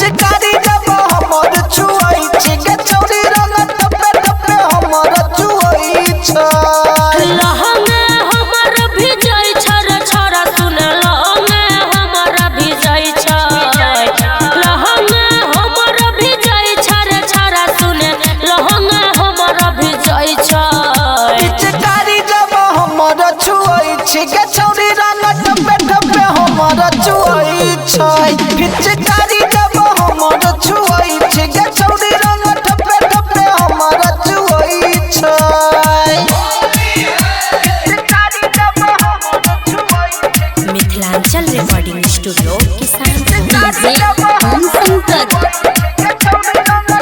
पिचकारी जब हमर छुआई छी गे छौरी रंग टपे टपे हमर छुआई छ लहंगा हमर भिजै छ रे छोरा सुन लहंगा हमर भिजै छ लहंगा हमर भिजै छ रे छोरा सुन लहंगा हमर भिजै छ पिचकारी जब हमर छुआई छी गे छौरी रंग टपे टपे हमर छुआई छ पिचकारी जब हमर छुआई छी गे छौरी रंग टपे टपे हमर छुआई छ मिथिलांचल रिकॉर्डिंग स्टूडियो किसान डीजे ओम शंकर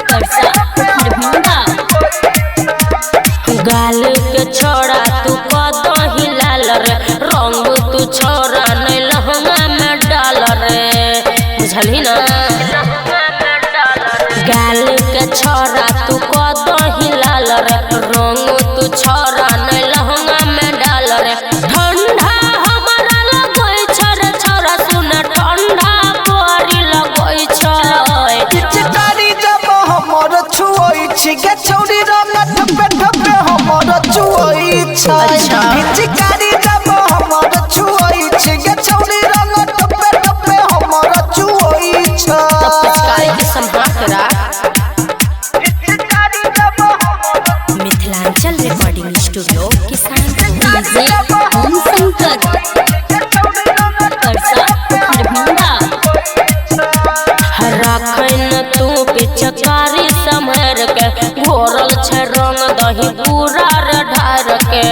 परसा खरभिंदा गाल के छोड़ा तू कदही लाल रे रंग तू छोरा नहीं लहंगा में डाल रे बुझली ना गाल के छोरा तू कदही लाल रे रंग तू छोरा नहीं लहंगा में डाल रे ठंडा हमारा लगै छ रे छोरा सुन ठंडा बड़ी लगै छ पिचकारी जब हमर छुआई छी गे छौरी रंग टपे टपे हमर छुआई छ पिचकारी जब हमर छुआई छी गे छौरी रंग टपे टपे हमर छुआई छ पिचकारी के संभाल के राख मिथिलांचल रिकॉर्डिंग स्टूडियो किसान डीजे ओम शंकर परसा खरभिंदा राखन तू पिचकारी समर के घोरल छ रंग दही पूरा रे ढार के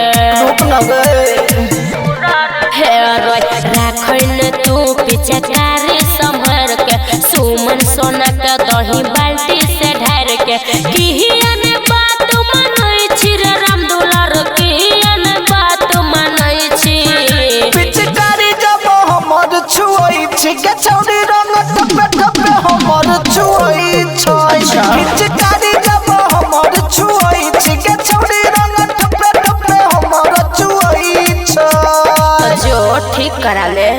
हे रोय राखन तू पिचकारी समर के सुमन सोना के दही बाल्टी से ढार के किहियन बात मानै छी रे राम दुलार किहियन बात मानै छी पिचकारी जब हमर छुआई छी गे छौरी रंग टपे टपे हमर छुआई छ पिचकारी जब हमर छुआई छी गे छौरी रंग टपे टपे हमर छुआई छ जो ठीक करा ले।